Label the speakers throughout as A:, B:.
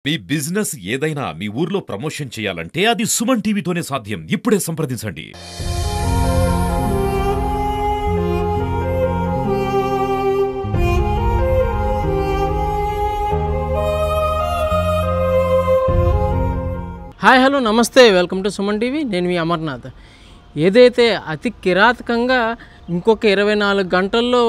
A: మీ business ఏదైనా మీ ఊర్లో promotion చేయాలంటే అది సుమన్ టీవీతోనే సాధ్యం. ఇప్పుడే సంప్రదించండి.
B: హాయ్ హలో నమస్తే, వెల్కమ్ టు సుమన్ టీవీ. నేను మీ అమర్నాథ్. ఏదైతే అతి కిరాతకంగా ఇంకొక 24 గంటల్లో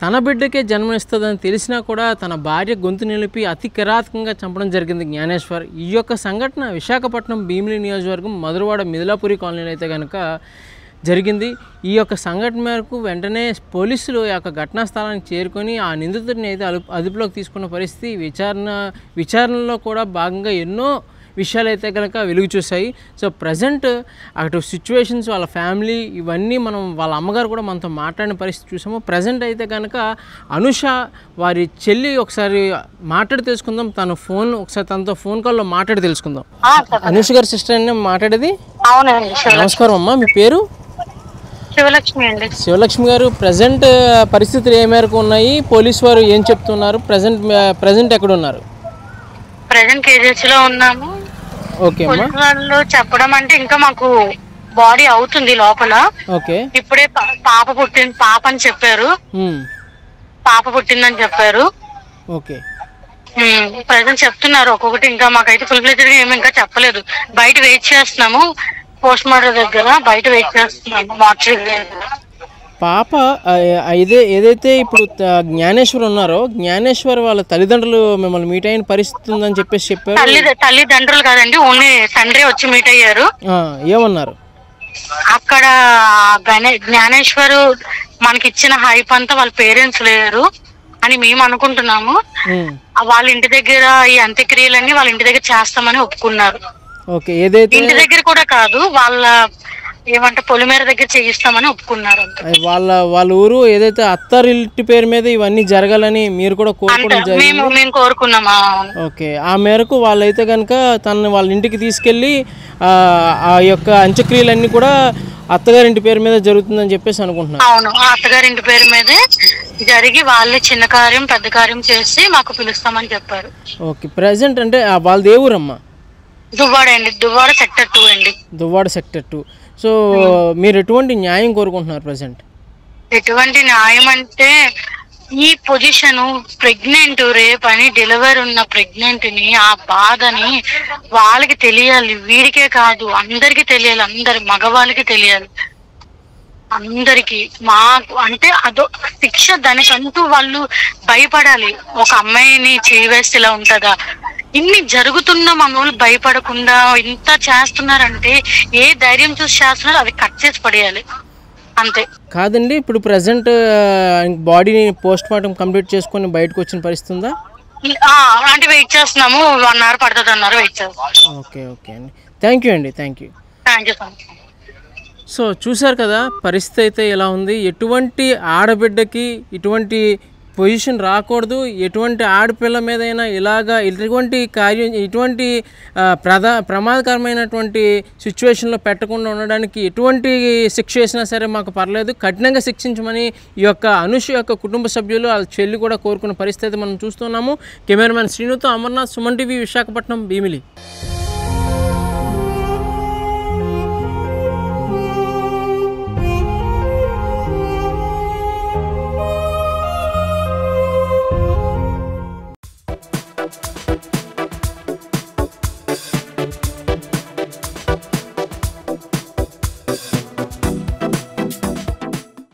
B: తన బిడ్డకే జన్మనిస్తుందని తెలిసినా కూడా తన భార్య గొంతు నిలిపి అతి కిరాతకంగా చంపడం జరిగింది జ్ఞానేశ్వర్. ఈ యొక్క సంఘటన విశాఖపట్నం భీమిలి నియోజకవర్గం మధురవాడ మిథిలాపురి కాలనీలో అయితే కనుక జరిగింది. ఈ యొక్క సంఘటన మేరకు వెంటనే పోలీసులు ఆ యొక్క ఘటనా స్థలానికి చేరుకొని ఆ నిందితుడిని అయితే అదుపులోకి తీసుకున్న పరిస్థితి. విచారణలో కూడా భాగంగా ఎన్నో విషయాలు అయితే కనుక వెలుగు చూసాయి. సో ప్రజెంట్ అటు సిచ్యువేషన్స్, వాళ్ళ ఫ్యామిలీ, ఇవన్నీ మనం వాళ్ళ అమ్మగారు కూడా మనతో మాట్లాడిన పరిస్థితి చూసాము. ప్రజెంట్ అయితే కనుక అనుష వారి చెల్లి ఒకసారి మాట్లాడి తెలుసుకుందాం. తన ఫోన్ ఒకసారి తనతో ఫోన్ కాల్లో మాట్లాడి తెలుసుకుందాం. అనుష గారి సిస్టర్ అని మాట్లాడేది. నమస్కారం అమ్మా, మీ పేరు?
C: శివలక్ష్మి అండి.
B: శివలక్ష్మి గారు, ప్రజెంట్ పరిస్థితులు ఏ మేరకు ఉన్నాయి? పోలీసు వారు ఏం చెప్తున్నారు? ప్రజెంట్ ఎక్కడ ఉన్నారు?
C: ప్రజెంట్ కేజెస్ లో ఉన్నాము.
B: ఓకే అమ్మా.
C: వాళ్ళు చెప్పడం అంటే ఇంకా మాకు బాడీ అవుతుంది లోపల.
B: ఓకే,
C: ఇప్పుడే పాప అని చెప్పారు. పాప పుట్టిందని చెప్పారు.
B: ఓకే,
C: ప్రజెంట్ చెప్తున్నారు ఒక్కొక్కటి. ఇంకా మాకైతే ఫుల్ ఫ్లెడ్జ్డ్ గా ఏమి ఇంకా చెప్పలేదు. బయట వెయిట్ చేస్తున్నాము, పోస్ట్ మార్టం దగ్గర బయట వెయిట్ చేస్తున్నాము. మార్చి
B: పాప ఏదైతే ఇప్పుడు జ్ఞానేశ్వర్ ఉన్నారో, జ్ఞానేశ్వర్ వాళ్ళ తల్లిదండ్రులు మిమ్మల్ని మీట్ అయిన పరిస్థితి ఉందని చెప్పేసి చెప్పారు.
C: తల్లిదండ్రులు కాదండి, ఓన్లీ తండ్రి వచ్చి మీట్ అయ్యారు.
B: ఏమన్నారు?
C: అక్కడ జ్ఞానేశ్వరు మనకి ఇచ్చిన హైప్ అంతా వాళ్ళ పేరెంట్స్ లేరు అని మేము అనుకుంటున్నాము. వాళ్ళ ఇంటి దగ్గర ఈ అంత్యక్రియలన్నీ వాళ్ళ ఇంటి దగ్గర చేస్తామని ఒప్పుకున్నారు.
B: ఓకే, ఏదైతే
C: ఇంటి దగ్గర కూడా కాదు, వాళ్ళ ఏమంటే పొలిమేర దగ్గర చేయిస్తామని ఒప్పుకున్నారు.
B: వాళ్ళ ఊరు ఏదైతే అత్తారింటి పేరు మీద ఇవన్నీ జరగాలని మీరు కూడా కోరుకోవడం జరిగింది.
C: మేము కోరుకున్నామా?
B: ఓకే, ఆ మేరకు వాళ్ళైతే కనుక తనని వాళ్ళ ఇంటికి తీసుకెళ్ళి ఆ యొక్క అంత్యక్రియలన్నీ కూడా అత్తగారింటి పేరు మీద జరుగుతుందని చెప్పేసి అనుకుంటున్నాను.
C: అవును, అత్తగారింటి పేరు మీదే జరిగి వాళ్ళే చిన్న కార్యం పెద్ద కార్యం చేసి మాకు పిలుస్తామని చెప్పారు.
B: ఓకే, ప్రెసెంట్ అంటే వాళ్ళది ఏ ఊరమ్మా?
C: దువ్వాడ అండి, దువ్వాడ సెక్టర్ 2 అండి.
B: దువ్వాడ సెక్టర్ 2. సో మీరు ఎటువంటి న్యాయం కోరుకుంటున్నారు ప్రజెంట్?
C: ఎటువంటి న్యాయం అంటే ఈ పొజిషన్ ప్రెగ్నెంట్, రేపు అని డెలివరీ ఉన్న ప్రెగ్నెంట్ ని ఆ బాధని వాళ్ళకి తెలియాలి. వీడికే కాదు అందరికి తెలియాలి, అందరి మగవాళ్ళకి తెలియాలి, అందరికి. మాకు అంటే అదో శిక్ష, దానికంటూ వాళ్ళు భయపడాలి. ఒక అమ్మాయిని చేవేస్తే ఇలా ఉంటుందా? ఇన్ని జరుగుతున్నా మనోళ్ళు భయపడకుండా ఇంత చేస్తున్నారంటే ఏ ధైర్యం చూసి చేస్తున్నారో అది కట్ చేసి పడేయాలి అంతే.
B: కాదండి, ఇప్పుడు ప్రజెంట్ బాడీని పోస్ట్ మార్టం కంప్లీట్ చేసుకొని బయటకు వచ్చిన పరిస్థితి ఉందా?
C: అంటే వెయిట్ చేస్తున్నాము, 1 hour పడుతుంది అన్నారు, వెయిట్ చేస్తాం.
B: ఓకే ఓకే అండి, థ్యాంక్ యూ అండి. Thank you
C: so much.
B: So చూశారు కదా, పరిస్థితి అయితే ఇలా ఉంది. ఎటువంటి ఆడబిడ్డకి ఇటువంటి పొజిషన్ రాకూడదు. ఎటువంటి ఆడపిల్ల మీదైనా ఇలాగా ఇటువంటి ప్రమాదకరమైనటువంటి సిచ్యువేషన్లో పెట్టకుండా ఉండడానికి ఎటువంటి శిక్ష వేసినా సరే మాకు పర్లేదు, కఠినంగా శిక్షించమని ఈ యొక్క అనుష యొక్క కుటుంబ సభ్యులు, వాళ్ళ చెల్లి కూడా కోరుకున్న పరిస్థితి మనం చూస్తున్నాము. కెమెరామెన్ శ్రీనుతో అమర్నాథ్, సుమన్ టీవీ, విశాఖపట్నం, భీమిలి.